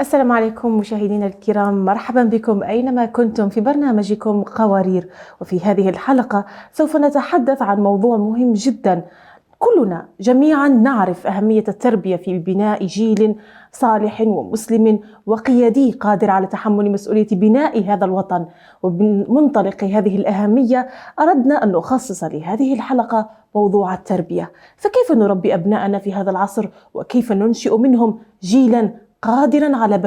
السلام عليكم مشاهدينا الكرام، مرحبا بكم أينما كنتم في برنامجكم قوارير. وفي هذه الحلقة سوف نتحدث عن موضوع مهم جدا. كلنا جميعا نعرف أهمية التربية في بناء جيل صالح ومسلم وقيادي قادر على تحمل مسؤولية بناء هذا الوطن. ومن منطلق هذه الأهمية أردنا أن نخصص لهذه الحلقة موضوع التربية. فكيف نربي أبناءنا في هذا العصر، وكيف ننشئ منهم جيلا قادرا على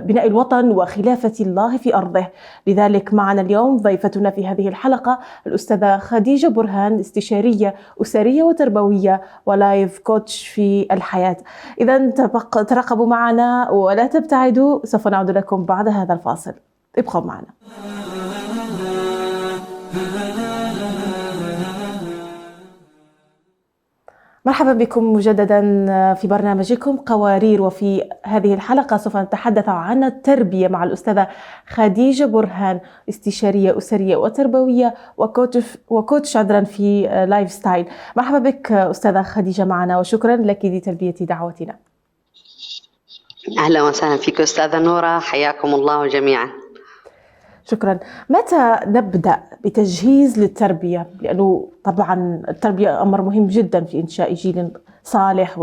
بناء الوطن وخلافة الله في أرضه. لذلك معنا اليوم ضيفتنا في هذه الحلقة الأستاذة خديجة برهان، استشارية أسرية وتربوية ولايف كوتش في الحياة. إذا ترقبوا معنا ولا تبتعدوا، سوف نعود لكم بعد هذا الفاصل، ابقوا معنا. مرحبا بكم مجددا في برنامجكم قوارير. وفي هذه الحلقة سوف نتحدث عن التربية مع الأستاذة خديجة برهان، استشارية أسرية وتربوية وكوتش في لايف ستايل. مرحبا بك أستاذة خديجة معنا، وشكرا لك لتلبية دعوتنا. أهلا وسهلا فيك أستاذة نورة، حياكم الله جميعا. شكرا. متى نبدأ بتجهيز للتربية؟ لأنه طبعا التربية أمر مهم جدا في إنشاء جيل صالح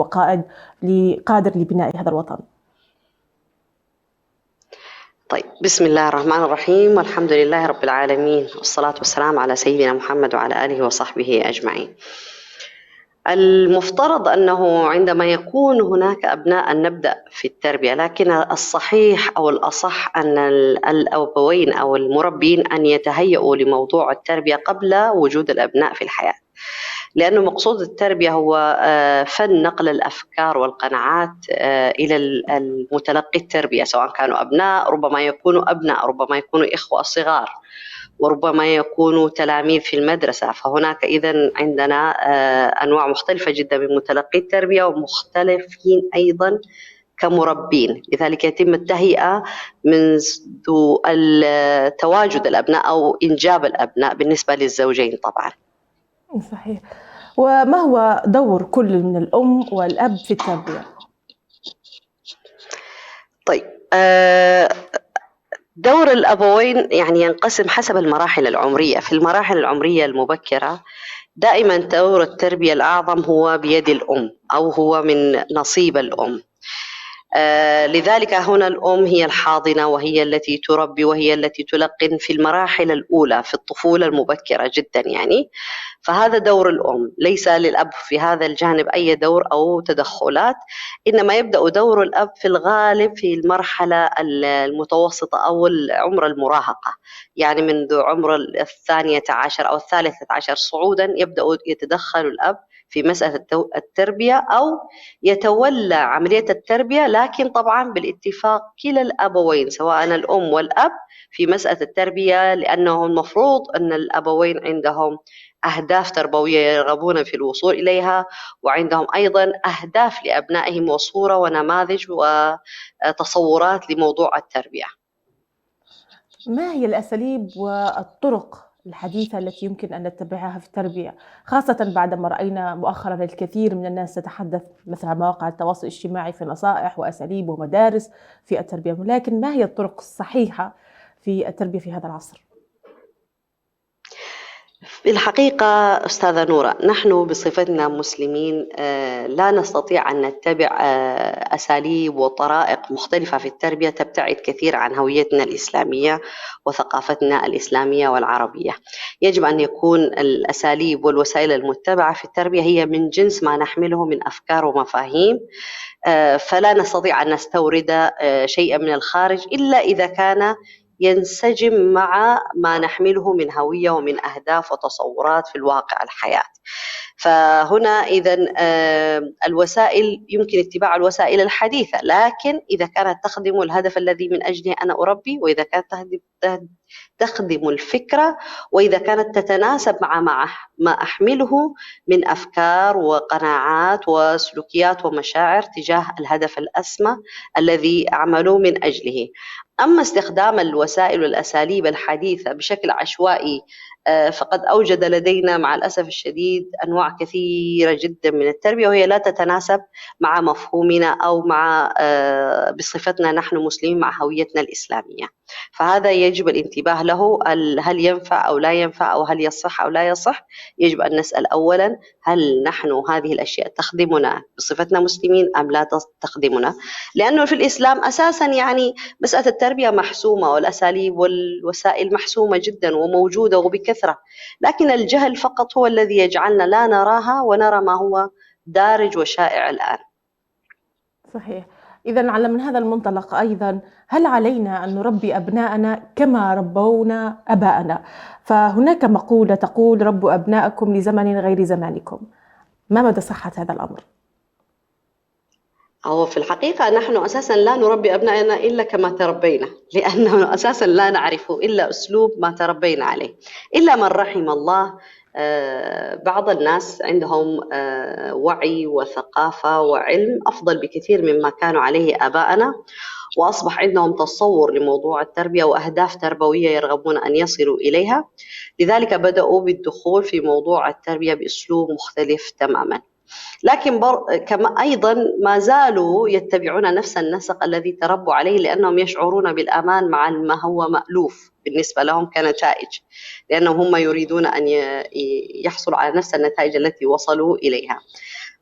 قادر لبناء هذا الوطن. طيب، بسم الله الرحمن الرحيم، والحمد لله رب العالمين، والصلاة والسلام على سيدنا محمد وعلى آله وصحبه أجمعين. المفترض أنه عندما يكون هناك أبناء أن نبدأ في التربية، لكن الصحيح أو الأصح أن الأبوين أو المربين أن يتهيئوا لموضوع التربية قبل وجود الأبناء في الحياة، لأنه مقصود التربية هو فن نقل الأفكار والقناعات إلى المتلقي التربية، سواء كانوا أبناء، ربما يكونوا أبناء، ربما يكونوا إخوة صغار، وربما يكونوا تلاميذ في المدرسة. فهناك إذن عندنا أنواع مختلفة جدا من متلقي التربية، ومختلفين أيضا كمربين. لذلك يتم التهيئة منذ تواجد الأبناء أو إنجاب الأبناء بالنسبة للزوجين طبعا. صحيح. وما هو دور كل من الأم والأب في التربية؟ طيب، دور الأبوين يعني ينقسم حسب المراحل العمرية. في المراحل العمرية المبكرة دائما دور التربية الأعظم هو بيد الأم، أو هو من نصيب الأم. لذلك هنا الأم هي الحاضنة، وهي التي تربي، وهي التي تلقن في المراحل الأولى في الطفولة المبكرة جدا يعني. فهذا دور الأم، ليس للأب في هذا الجانب أي دور أو تدخلات، إنما يبدأ دور الأب في الغالب في المرحلة المتوسطة أو عمر المراهقة، يعني منذ عمر 12 أو 13 صعودا يبدأ يتدخل الأب في مسألة التربية، أو يتولى عملية التربية، لكن طبعا بالاتفاق كلا الأبوين سواء الأم والأب في مسألة التربية، لأنه المفروض أن الأبوين عندهم أهداف تربوية يرغبون في الوصول إليها، وعندهم أيضا أهداف لأبنائهم وصورة ونماذج وتصورات لموضوع التربية. ما هي الأساليب والطرق الحديثة التي يمكن أن نتبعها في التربية، خاصة بعدما رأينا مؤخرا الكثير من الناس تتحدث مثل مواقع التواصل الاجتماعي في نصائح وأساليب ومدارس في التربية، ولكن ما هي الطرق الصحيحة في التربية في هذا العصر؟ في الحقيقة أستاذة نورة، نحن بصفتنا مسلمين لا نستطيع أن نتبع أساليب وطرائق مختلفة في التربية تبتعد كثير عن هويتنا الإسلامية وثقافتنا الإسلامية والعربية. يجب أن يكون الأساليب والوسائل المتبعة في التربية هي من جنس ما نحمله من أفكار ومفاهيم، فلا نستطيع أن نستورد شيئا من الخارج إلا إذا كان ينسجم مع ما نحمله من هوية ومن أهداف وتصورات في الواقع الحياة. فهنا إذن الوسائل يمكن اتباع الوسائل الحديثة، لكن إذا كانت تخدم الهدف الذي من أجله أنا أربي، وإذا كانت تخدم الفكرة، وإذا كانت تتناسب مع ما أحمله من أفكار وقناعات وسلوكيات ومشاعر تجاه الهدف الأسمى الذي أعملوا من أجله. أما استخدام الوسائل والأساليب الحديثة بشكل عشوائي فقد أوجد لدينا مع الأسف الشديد أنواع كثيرة جدا من التربية وهي لا تتناسب مع مفهومنا أو مع بصفتنا نحن مسلمين مع هويتنا الإسلامية. فهذا يجب الانتباه له، هل ينفع أو لا ينفع، أو هل يصح أو لا يصح. يجب أن نسأل أولا هل نحن هذه الأشياء تخدمنا بصفتنا مسلمين أم لا تخدمنا، لأنه في الإسلام أساسا يعني مسألة التربية محسومة والأساليب والوسائل محسومة جدا وموجودة وبكثرة، لكن الجهل فقط هو الذي يجعلنا لا نراها ونرى ما هو دارج وشائع الآن. صحيح. إذا على من هذا المنطلق أيضا، هل علينا أن نربي أبناءنا كما ربونا أباءنا؟ فهناك مقولة تقول: ربوا أبناءكم لزمن غير زمانكم. ما مدى صحة هذا الأمر؟ هو في الحقيقة نحن أساسا لا نربي أبنائنا إلا كما تربينا، لأنه أساسا لا نعرف إلا أسلوب ما تربينا عليه، إلا من رحم الله. بعض الناس عندهم وعي وثقافة وعلم أفضل بكثير مما كانوا عليه آباءنا، وأصبح عندهم تصور لموضوع التربية وأهداف تربوية يرغبون أن يصلوا إليها، لذلك بدأوا بالدخول في موضوع التربية بأسلوب مختلف تماما. لكن كما أيضا ما زالوا يتبعون نفس النسق الذي تربوا عليه، لأنهم يشعرون بالأمان مع ما هو مألوف بالنسبة لهم كنتائج، لأنهم هم يريدون أن يحصلوا على نفس النتائج التي وصلوا إليها.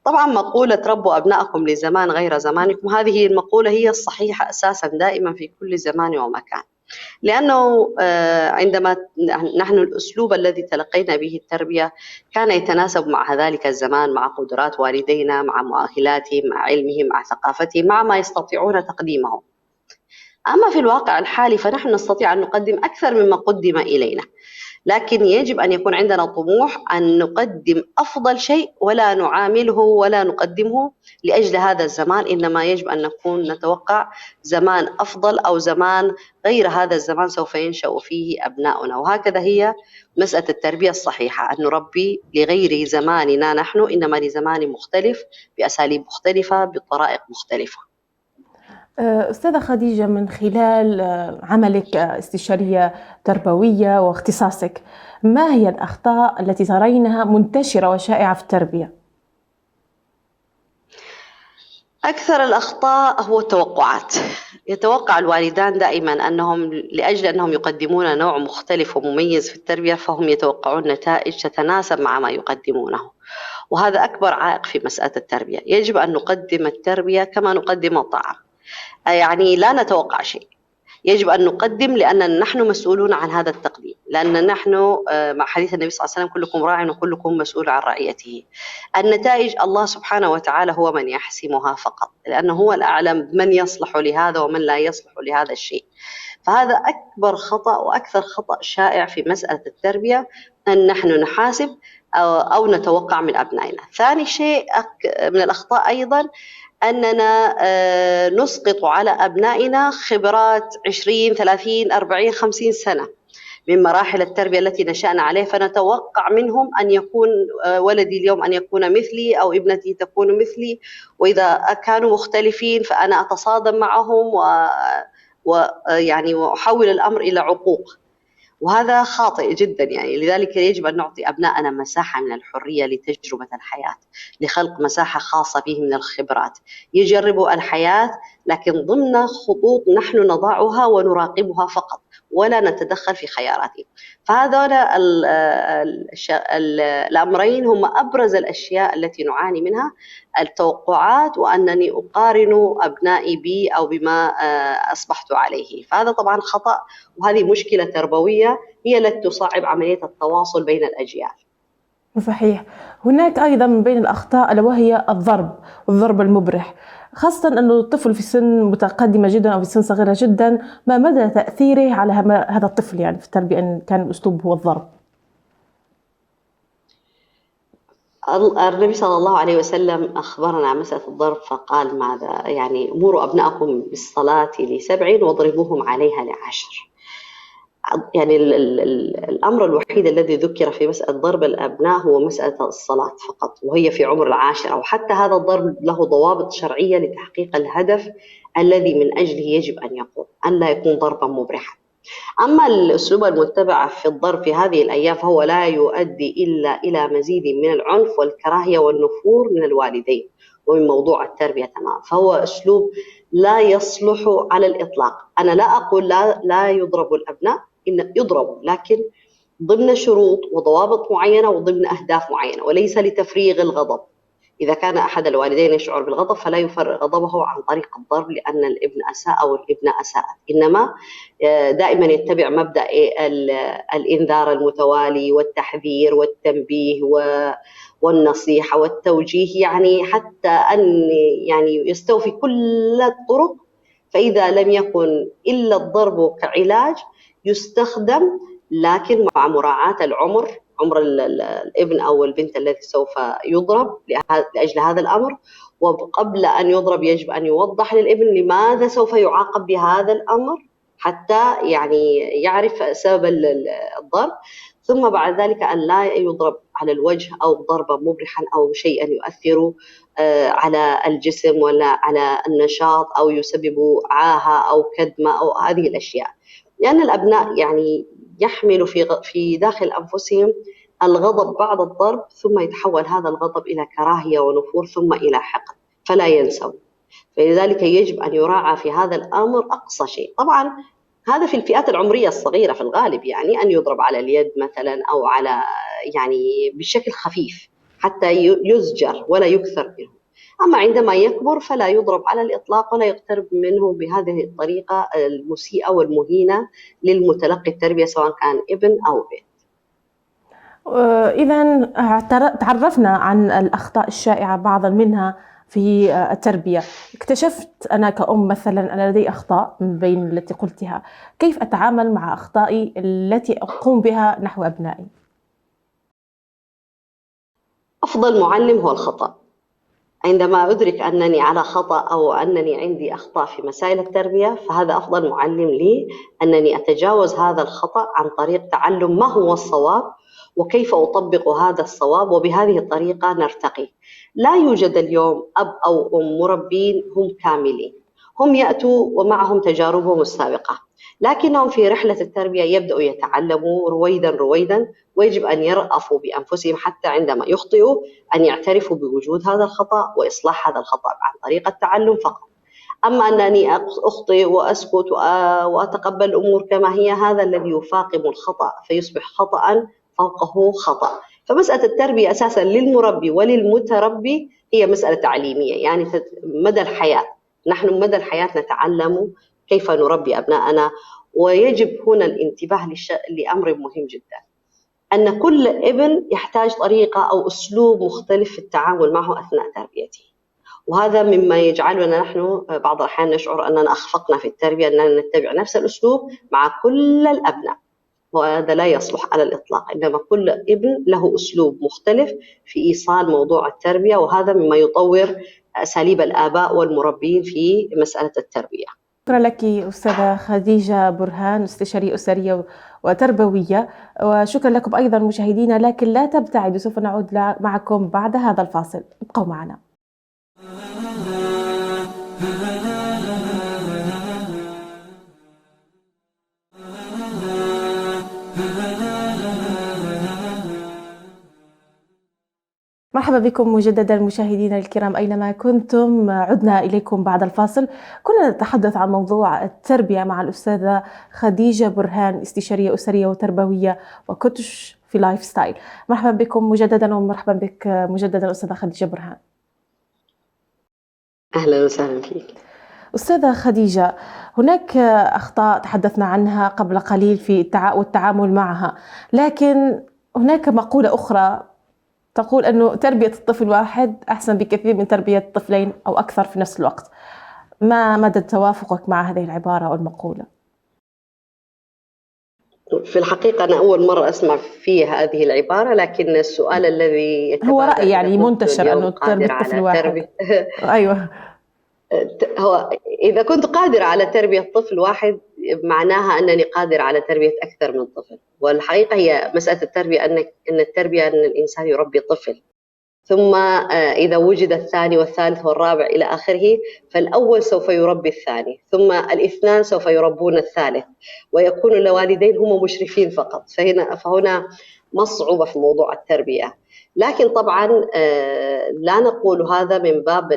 طبعا مقولة ربوا أبنائكم لزمان غير زمانكم، هذه المقولة هي الصحيحة أساسا دائما في كل زمان ومكان، لأنه عندما نحن الأسلوب الذي تلقينا به التربية كان يتناسب مع ذلك الزمان، مع قدرات والدينا، مع مؤهلاتهم، مع علمهم، مع ثقافتهم، مع ما يستطيعون تقديمه. أما في الواقع الحالي فنحن نستطيع أن نقدم أكثر مما قدم إلينا، لكن يجب أن يكون عندنا طموح أن نقدم أفضل شيء ولا نعامله ولا نقدمه لأجل هذا الزمان، إنما يجب أن نكون نتوقع زمان أفضل أو زمان غير هذا الزمان سوف ينشأ فيه أبناؤنا. وهكذا هي مسألة التربية الصحيحة، أن نربي لغير زماننا نحن، إنما لزمان مختلف بأساليب مختلفة بطرائق مختلفة. أستاذة خديجة، من خلال عملك استشارية تربوية واختصاصك، ما هي الأخطاء التي ترينها منتشرة وشائعة في التربية؟ أكثر الأخطاء هو التوقعات. يتوقع الوالدان دائما أنهم لأجل أنهم يقدمون نوع مختلف ومميز في التربية فهم يتوقعون نتائج تتناسب مع ما يقدمونه، وهذا أكبر عائق في مسألة التربية. يجب أن نقدم التربية كما نقدم الطعام، يعني لا نتوقع شيء، يجب أن نقدم لأن نحن مسؤولون عن هذا التقديم، لأن نحن مع حديث النبي صلى الله عليه وسلم كلكم راع وكلكم مسؤول عن رعيته. النتائج الله سبحانه وتعالى هو من يحسمها فقط، لأنه هو الأعلم من يصلح لهذا ومن لا يصلح لهذا الشيء. فهذا أكبر خطأ وأكثر خطأ شائع في مسألة التربية، أن نحن نحاسب أو نتوقع من أبنائنا. ثاني شيء من الأخطاء أيضا أننا نسقط على أبنائنا خبرات 20 30 40 50 سنة من مراحل التربية التي نشأنا عليه، فنتوقع منهم أن يكون ولدي اليوم أن يكون مثلي أو ابنتي تكون مثلي، وإذا كانوا مختلفين فأنا أتصادم معهم ويعني وأحول الأمر إلى عقوق، وهذا خاطئ جدا. يعني لذلك يجب أن نعطي أبنائنا مساحة من الحرية لتجربة الحياة، لخلق مساحة خاصة بهم من الخبرات، يجربوا الحياة لكن ضمن خطوط نحن نضعها ونراقبها فقط ولا نتدخل في خياراتهم. فهذول الأمرين هم أبرز الأشياء التي نعاني منها، التوقعات وأنني أقارن أبنائي بي أو بما أصبحت عليه. فهذا طبعا خطأ، وهذه مشكلة تربوية هي التي تصعب عملية التواصل بين الأجيال. صحيح. هناك أيضا من بين الأخطاء ألا وهي الضرب المبرح، خاصة أن الطفل في سن متقدمة جدا أو في سن صغيرة جدا. ما مدى تأثيره على هذا الطفل يعني في التربية إن كان الأسلوب هو الضرب؟ النبي صلى الله عليه وسلم أخبرنا عن مسألة الضرب فقال ماذا؟ يعني مروا أبنائكم بالصلاة ل7 واضربوهم عليها ل10. يعني الأمر الوحيد الذي ذكر في مسألة ضرب الأبناء هو مسألة الصلاة فقط، وهي في عمر العاشرة، وحتى هذا الضرب له ضوابط شرعية لتحقيق الهدف الذي من أجله يجب أن يقوم، أن لا يكون ضربا مبرحا. أما الأسلوب المتبع في الضرب في هذه الأيام فهو لا يؤدي إلا إلى مزيد من العنف والكراهية والنفور من الوالدين ومن موضوع التربية تمام، فهو أسلوب لا يصلح على الإطلاق. أنا لا أقول لا يضرب الأبناء، إن يضربوا، لكن ضمن شروط وضوابط معينة وضمن أهداف معينة، وليس لتفريغ الغضب. إذا كان أحد الوالدين يشعر بالغضب فلا يفرغ غضبه عن طريق الضرب لأن الابن أساء أو الابنة أساءت، إنما دائما يتبع مبدأ الإنذار المتوالي والتحذير والتنبيه والنصيحة والتوجيه، يعني حتى أن يعني يستوفي كل الطرق. فإذا لم يكن إلا الضرب كعلاج يستخدم، لكن مع مراعاة عمر الابن أو البنت الذي سوف يضرب لأجل هذا الأمر. وقبل أن يضرب يجب أن يوضح للابن لماذا سوف يعاقب بهذا الأمر حتى يعني يعرف سبب الضرب. ثم بعد ذلك أن لا يضرب على الوجه أو ضربا مبرحا أو شيئا يؤثر على الجسم ولا على النشاط أو يسبب عاهة أو كدمة أو هذه الأشياء، لأن الأبناء يعني يحمل في داخل أنفسهم الغضب بعد الضرب، ثم يتحول هذا الغضب إلى كراهية ونفور ثم إلى حقد، فلا ينسوا. فلذلك يجب أن يراعى في هذا الأمر أقصى شيء. طبعا هذا في الفئات العمرية الصغيرة في الغالب، يعني أن يضرب على اليد مثلا أو على يعني بشكل خفيف حتى يزجر ولا يكثر منه. أما عندما يكبر فلا يضرب على الإطلاق ولا يقترب منه بهذه الطريقة المسيئة والمهينة للمتلقي التربية سواء كان ابن أو بنت. إذا تعرفنا عن الأخطاء الشائعة بعضا منها في التربية. اكتشفت أنا كأم مثلا أن لدي أخطاء من بين التي قلتها، كيف أتعامل مع أخطائي التي أقوم بها نحو أبنائي؟ أفضل معلم هو الخطأ. عندما أدرك أنني على خطأ أو أنني عندي أخطاء في مسائل التربية فهذا أفضل معلم لي، أنني أتجاوز هذا الخطأ عن طريق تعلم ما هو الصواب وكيف أطبق هذا الصواب، وبهذه الطريقة نرتقي. لا يوجد اليوم أب أو أم مربين هم كاملين، هم يأتوا ومعهم تجاربهم السابقة، لكنهم في رحلة التربية يبدأوا يتعلموا رويدا، ويجب أن يرأفوا بأنفسهم حتى عندما يخطئوا أن يعترفوا بوجود هذا الخطأ وإصلاح هذا الخطأ عن طريق التعلم فقط. أما أنني أخطئ وأسكت وأتقبل الأمور كما هي، هذا الذي يفاقم الخطأ فيصبح خطأ فوقه خطأ. فمسألة التربية أساسا للمربي وللمتربي هي مسألة تعليمية، يعني مدى الحياة، نحن مدى الحياة نتعلم كيف نربي أبناءنا. ويجب هنا الانتباه لأمر مهم جدا، أن كل ابن يحتاج طريقة أو أسلوب مختلف في التعامل معه أثناء تربيته، وهذا مما يجعلنا نحن بعض الأحيان نشعر أننا أخفقنا في التربية، أننا نتبع نفس الأسلوب مع كل الأبناء، وهذا لا يصلح على الإطلاق. إنما كل ابن له أسلوب مختلف في إيصال موضوع التربية، وهذا مما يطور أساليب الآباء والمربين في مسألة التربية. شكرا لك أستاذة خديجة برهان، استشارية أسرية وتربوية، وشكرا لكم أيضا مشاهدينا، لكن لا تبتعدوا، سوف نعود معكم بعد هذا الفاصل، ابقوا معنا. مرحبا بكم مجددا مشاهدينا الكرام أينما كنتم. عدنا إليكم بعد الفاصل. كنا نتحدث عن موضوع التربية مع الأستاذة خديجة برهان، استشارية أسرية وتربوية وكوتش في لايف ستايل. مرحبا بكم مجددا، ومرحبا بك مجددا أستاذة خديجة برهان. أهلا وسهلا فيك أستاذة خديجة. هناك أخطاء تحدثنا عنها قبل قليل في التعامل معها، لكن هناك مقولة أخرى تقول أنه تربية الطفل واحد أحسن بكثير من تربية طفلين أو أكثر في نفس الوقت. ما مدى توافقك مع هذه العبارة أو المقولة؟ في الحقيقة أنا أول مرة أسمع فيه هذه العبارة، لكن السؤال الذي هو رأي يعني منتشر أنه تربية الطفل واحد. أيوة، هو إذا كنت قادرة على تربية طفل واحد معناها أنني قادر على تربية أكثر من طفل. والحقيقة هي مسألة التربية أن التربية أن الإنسان يربي طفل، ثم إذا وجد الثاني والثالث والرابع إلى آخره، فالأول سوف يربي الثاني، ثم الاثنان سوف يربون الثالث، ويكون الوالدين هم مشرفين فقط. فهنا ما الصعوبة في موضوع التربية. لكن طبعا لا نقول هذا من باب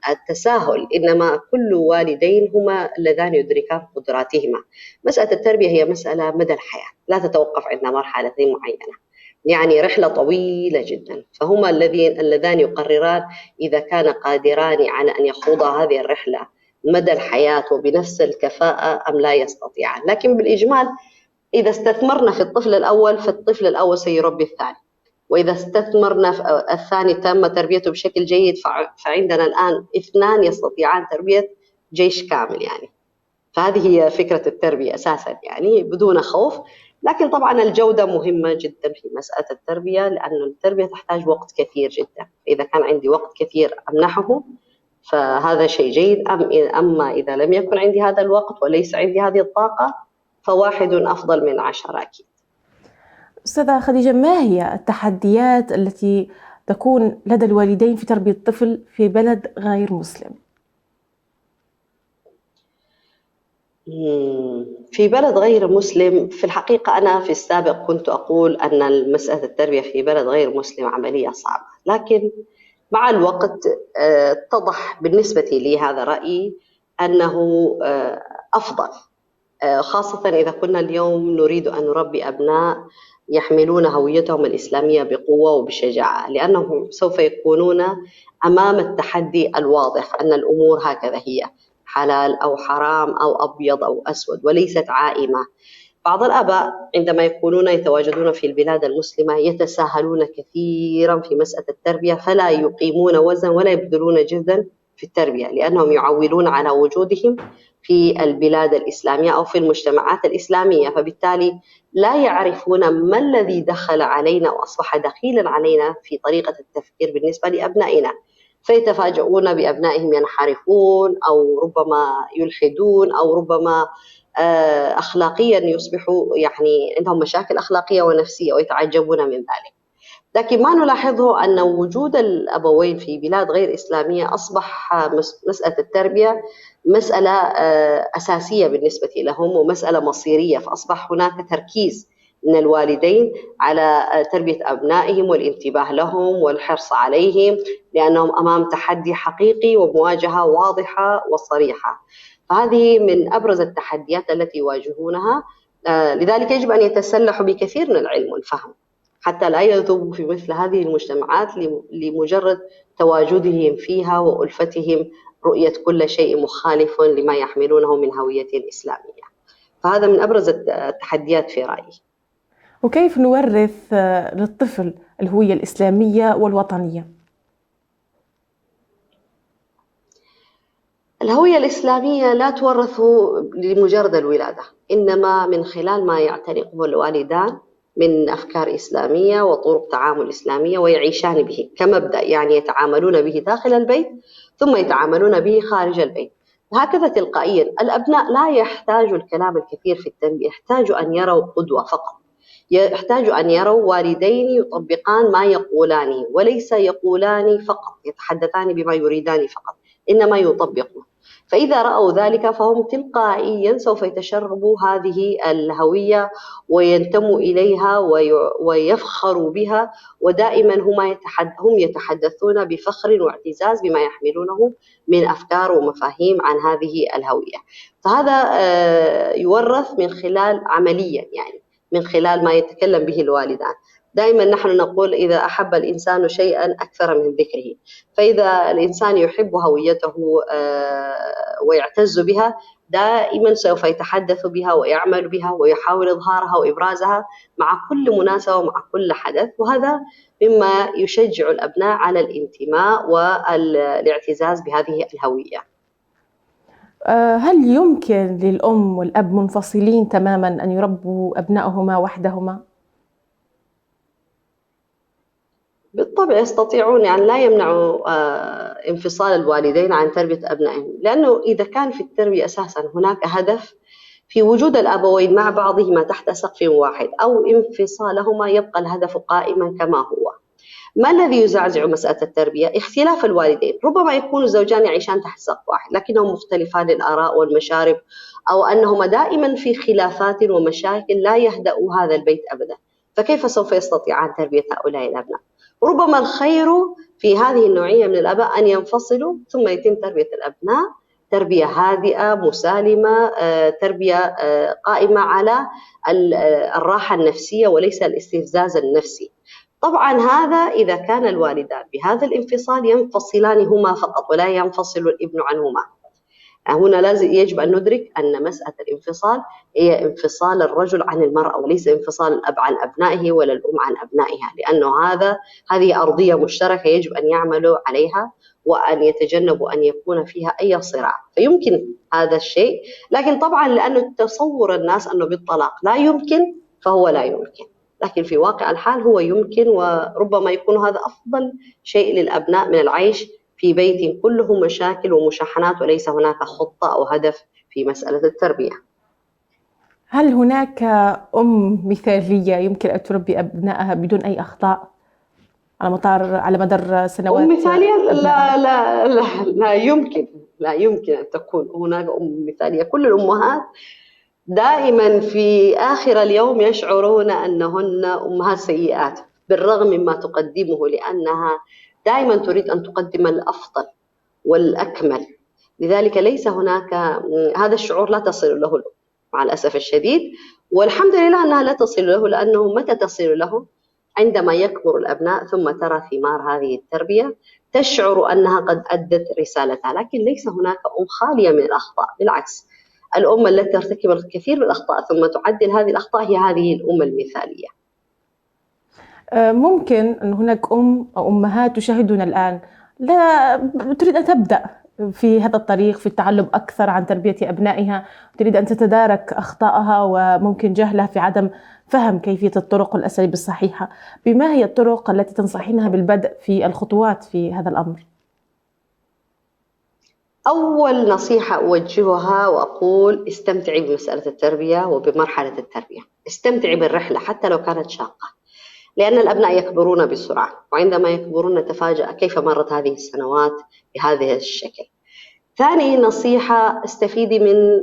التساهل، إنما كل والدين هما اللذان يدركان قدراتهما. مسألة التربية هي مسألة مدى الحياة، لا تتوقف عند مرحلة معينة، يعني رحلة طويلة جدا. فهما اللذان يقرران إذا كان قادران على أن يخوضا هذه الرحلة مدى الحياة وبنفس الكفاءة أم لا يستطيعان. لكن بالإجمال إذا استثمرنا في الطفل الأول فالطفل الأول سيربي الثاني، وإذا استثمرنا في الثاني تم تربيته بشكل جيد فعندنا الآن اثنان يستطيعان تربية جيش كامل يعني. فهذه هي فكرة التربية أساساً، يعني بدون خوف. لكن طبعاً الجودة مهمة جداً في مسألة التربية، لأن التربية تحتاج وقت كثير جداً. إذا كان عندي وقت كثير أمنحه فهذا شيء جيد، أما إذا لم يكن عندي هذا الوقت وليس عندي هذه الطاقة فواحد أفضل من 10 أكيد. أستاذة خديجة، ما هي التحديات التي تكون لدى الوالدين في تربية الطفل في بلد غير مسلم؟ في بلد غير مسلم، في الحقيقة أنا في السابق كنت أقول أن مسألة التربية في بلد غير مسلم عملية صعبة، لكن مع الوقت اتضح بالنسبة لي هذا رأيي أنه أفضل، خاصة إذا كنا اليوم نريد أن نربي أبناء يحملون هويتهم الإسلامية بقوة وبشجاعة، لأنهم سوف يكونون أمام التحدي الواضح أن الأمور هكذا هي، حلال أو حرام أو أبيض أو أسود وليست عائمة. بعض الآباء عندما يكونون يتواجدون في البلاد المسلمة يتساهلون كثيرا في مسألة التربية، فلا يقيمون وزن ولا يبذلون جهدا في التربية، لأنهم يعولون على وجودهم في البلاد الإسلامية أو في المجتمعات الإسلامية، فبالتالي لا يعرفون ما الذي دخل علينا وأصبح دخيلا علينا في طريقة التفكير بالنسبة لأبنائنا، فيتفاجؤون بأبنائهم ينحرفون أو ربما يلحدون أو ربما أخلاقيا يصبحوا يعني عندهم مشاكل أخلاقية ونفسية ويتعجبون من ذلك. لكن ما نلاحظه أن وجود الأبوين في بلاد غير إسلامية أصبح مسألة التربية مسألة أساسية بالنسبة لهم ومسألة مصيرية، فأصبح هناك تركيز من الوالدين على تربية أبنائهم والانتباه لهم والحرص عليهم، لأنهم أمام تحدي حقيقي ومواجهة واضحة وصريحة. فهذه من أبرز التحديات التي يواجهونها، لذلك يجب أن يتسلحوا بكثير من العلم والفهم حتى لا يذوبوا في مثل هذه المجتمعات لمجرد تواجدهم فيها وألفتهم رؤية كل شيء مخالف لما يحملونه من هوية إسلامية. فهذا من أبرز التحديات في رأيي. وكيف نورث للطفل الهوية الإسلامية والوطنية؟ الهوية الإسلامية لا تورث لمجرد الولادة، إنما من خلال ما يعتنقه الوالدان من أفكار إسلامية وطرق تعامل إسلامية ويعيشان به كمبدأ، يعني يتعاملون به داخل البيت ثم يتعاملون به خارج البيت، هكذا تلقائيا. الأبناء لا يحتاجوا الكلام الكثير في التربية، يحتاجوا أن يروا قدوة فقط، يحتاجوا أن يروا والدين يطبقان ما يقولانه وليس يقولان فقط يتحدثان بما يريدان فقط، إنما يطبقون. فإذا رأوا ذلك فهم تلقائيا سوف يتشربوا هذه الهوية وينتموا إليها ويفخروا بها، ودائما هم يتحدثون بفخر واعتزاز بما يحملونه من أفكار ومفاهيم عن هذه الهوية. فهذا يورث من خلال عمليا، يعني من خلال ما يتكلم به الوالدان. دائما نحن نقول إذا أحب الإنسان شيئا أكثر من ذكره، فإذا الإنسان يحب هويته ويعتز بها دائما سوف يتحدث بها ويعمل بها ويحاول إظهارها وإبرازها مع كل مناسبة ومع كل حدث، وهذا مما يشجع الأبناء على الانتماء والاعتزاز بهذه الهوية. هل يمكن للأم والأب منفصلين تماما أن يربوا أبنائهما وحدهما؟ بالطبع يستطيعون، يعني لا يمنعوا انفصال الوالدين عن تربية أبنائهم، لأنه إذا كان في التربية أساسا هناك هدف في وجود الأبوين مع بعضهما تحت سقف واحد أو انفصالهما يبقى الهدف قائما كما هو. ما الذي يزعزع مسألة التربية؟ اختلاف الوالدين. ربما يكون الزوجان يعيشان تحت سقف واحد لكنهم مختلفان الآراء والمشارب، أو أنهما دائما في خلافات ومشاكل لا يهدأ هذا البيت أبدا، فكيف سوف يستطيعان تربية هؤلاء الأبناء؟ ربما الخير في هذه النوعية من الآباء أن ينفصلوا ثم يتم تربية الأبناء تربية هادئة مسالمة، تربية قائمة على الراحة النفسية وليس الاستفزاز النفسي. طبعا هذا إذا كان الوالدان بهذا الانفصال ينفصلان هما فقط ولا ينفصل الابن عنهما. هنا لازم يجب أن ندرك أن مسألة الانفصال هي انفصال الرجل عن المرأة وليس انفصال الأب عن أبنائه ولا الأم عن أبنائها، لأنه هذه أرضية مشتركة يجب أن يعملوا عليها وأن يتجنبوا أن يكون فيها أي صراع. فيمكن هذا الشيء، لكن طبعا لأنه تصور الناس أنه بالطلاق لا يمكن فهو لا يمكن، لكن في واقع الحال هو يمكن، وربما يكون هذا أفضل شيء للأبناء من العيش في بيت كله مشاكل ومشاحنات وليس هناك خطة أو هدف في مسألة التربية. هل هناك أم مثالية يمكن أن تربي أبنائها بدون أي أخطاء على مدار سنوات؟ أم مثالية؟ لا يمكن، لا يمكن أن تكون هناك أم مثالية. كل الأمهات دائما في آخر اليوم يشعرون أنهن أمهات سيئات بالرغم مما تقدمه، لأنها دائما تريد أن تقدم الأفضل والأكمل. لذلك ليس هناك هذا الشعور لا تصل له مع الأسف الشديد، والحمد لله أنها لا تصل له، لأنه متى تصل له؟ عندما يكبر الأبناء ثم ترى ثمار هذه التربية تشعر أنها قد أدت رسالتها. لكن ليس هناك أم خالية من الأخطاء، بالعكس الأم التي ترتكب الكثير من الأخطاء ثم تعدل هذه الأخطاء هي هذه الأم المثالية. ممكن أن هناك أم أو أمهات تشاهدنا الآن لا تريد أن تبدأ في هذا الطريق في التعلم أكثر عن تربية أبنائها، تريد أن تتدارك أخطائها وممكن جهلها في عدم فهم كيفية الطرق والأساليب الصحيحة. بما هي الطرق التي تنصحينها بالبدء في الخطوات في هذا الأمر؟ أول نصيحة أوجهها وأقول استمتعي بمسألة التربية وبمرحلة التربية، استمتعي بالرحلة حتى لو كانت شاقة، لأن الأبناء يكبرون بسرعة، وعندما يكبرون نتفاجأ كيف مرت هذه السنوات بهذا الشكل. ثاني نصيحة استفيدي من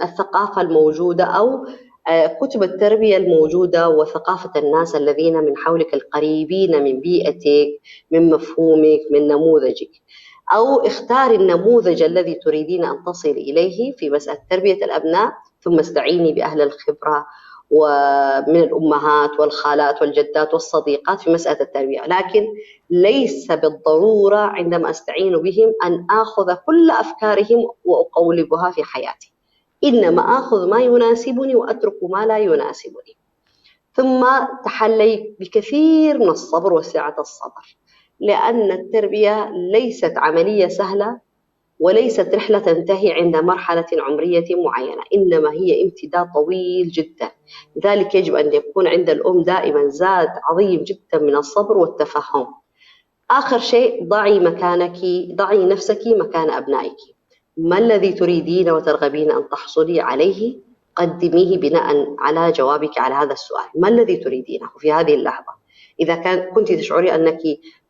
الثقافة الموجودة أو كتب التربية الموجودة وثقافة الناس الذين من حولك القريبين من بيئتك، من مفهومك، من نموذجك، أو اختاري النموذج الذي تريدين أن تصل إليه في مسألة تربية الأبناء، ثم استعيني بأهل الخبرة ومن الأمهات والخالات والجدات والصديقات في مسألة التربية. لكن ليس بالضرورة عندما أستعين بهم أن آخذ كل أفكارهم وأقولبها في حياتي، إنما آخذ ما يناسبني وأترك ما لا يناسبني. ثم تحلي بكثير من الصبر وسعة الصبر، لأن التربية ليست عملية سهلة وليست رحلة تنتهي عند مرحلة عمرية معينة، إنما هي امتداد طويل جدا. لذلك يجب أن يكون عند الأم دائما زاد عظيم جدا من الصبر والتفهم. آخر شيء ضعي نفسك مكان أبنائك. ما الذي تريدين وترغبين أن تحصلي عليه؟ قدميه بناء على جوابك على هذا السؤال، ما الذي تريدينه في هذه اللحظة؟ إذا كنت تشعري أنك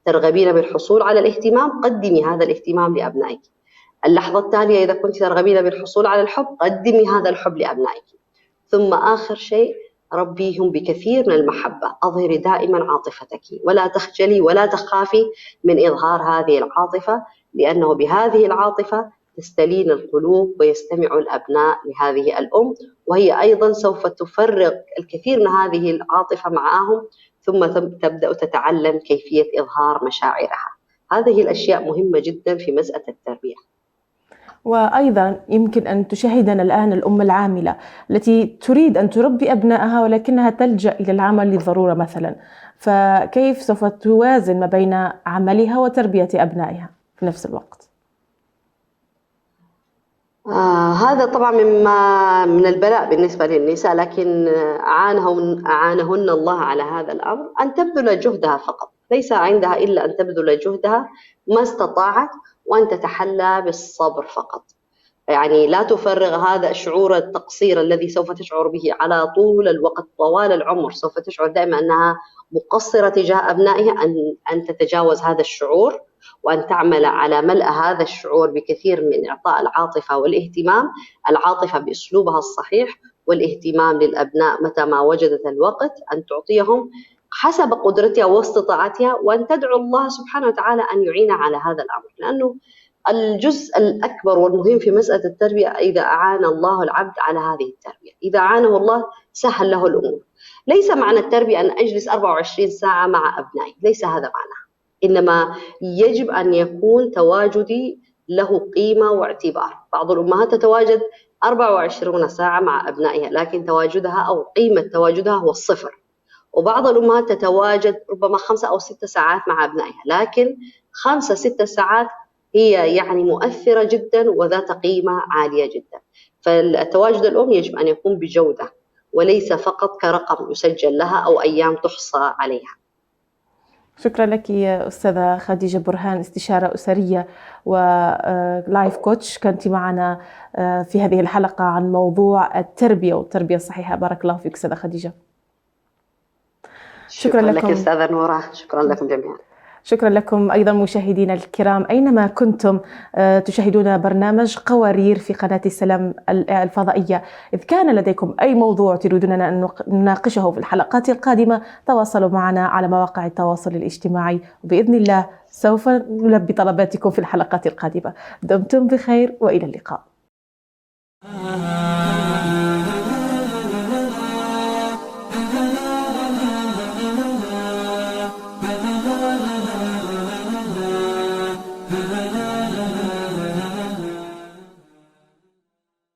ترغبين بالحصول على الاهتمام، قدمي هذا الاهتمام لأبنائك. اللحظة التالية إذا كنت ترغبين بالحصول على الحب، قدمي هذا الحب لأبنائك. ثم آخر شيء ربيهم بكثير من المحبة، أظهري دائما عاطفتك ولا تخجلي ولا تخافي من إظهار هذه العاطفة، لأنه بهذه العاطفة تستلين القلوب ويستمع الأبناء لهذه الأم، وهي أيضا سوف تفرغ الكثير من هذه العاطفة معهم، ثم تبدأ تتعلم كيفية إظهار مشاعرها. هذه الأشياء مهمة جدا في مسألة التربية. وأيضا يمكن أن تشاهدنا الآن الأم العاملة التي تريد أن تربي أبنائها ولكنها تلجأ إلى العمل للضرورة مثلا، فكيف سوف توازن ما بين عملها وتربية أبنائها في نفس الوقت؟ هذا طبعا من البلاء بالنسبة للنساء، لكن أعانهن الله على هذا الأمر أن تبذل جهدها فقط، ليس عندها إلا أن تبذل جهدها ما استطاعت وأن تتحلى بالصبر فقط. يعني لا تفرغ هذا الشعور التقصير الذي سوف تشعر به على طول الوقت، طوال العمر سوف تشعر دائما أنها مقصرة تجاه أبنائها، أن تتجاوز هذا الشعور، وأن تعمل على ملء هذا الشعور بكثير من إعطاء العاطفة والاهتمام، العاطفة بأسلوبها الصحيح، والاهتمام للأبناء متى ما وجدت الوقت أن تعطيهم حسب قدرتها واستطاعتها، وأن تدعو الله سبحانه وتعالى أن يعين على هذا الأمر. لأنه الجزء الأكبر والمهم في مسألة التربية إذا أعان الله العبد على هذه التربية، إذا أعانه الله سهل له الأمور. ليس معنى التربية أن أجلس 24 ساعة مع أبنائي، ليس هذا معناه، إنما يجب أن يكون تواجدي له قيمة واعتبار. بعض الأمهات تتواجد 24 ساعة مع أبنائها، لكن تواجدها أو قيمة تواجدها هو الصفر. وبعض الأمهات تتواجد ربما 5 أو 6 ساعات مع أبنائها، لكن 5 6 ساعات هي يعني مؤثرة جدا وذات قيمة عالية جدا. فالتواجد الأم يجب أن يكون بجودة، وليس فقط كرقم يسجل لها أو أيام تحصى عليها. شكرا لك يا أستاذة خديجة برهان، استشارة أسرية ولايف كوتش، كنت معنا في هذه الحلقة عن موضوع التربية والتربية الصحيحة. بارك الله فيك أستاذة خديجة. شكرا لك أستاذة نورة، شكرا لكم جميعا. شكرا لكم أيضا مشاهدينا الكرام أينما كنتم تشاهدون برنامج قوارير في قناة السلام الفضائية. إذ كان لديكم أي موضوع تريدوننا أن نناقشه في الحلقات القادمة تواصلوا معنا على مواقع التواصل الاجتماعي، وبإذن الله سوف نلبي طلباتكم في الحلقات القادمة. دمتم بخير وإلى اللقاء.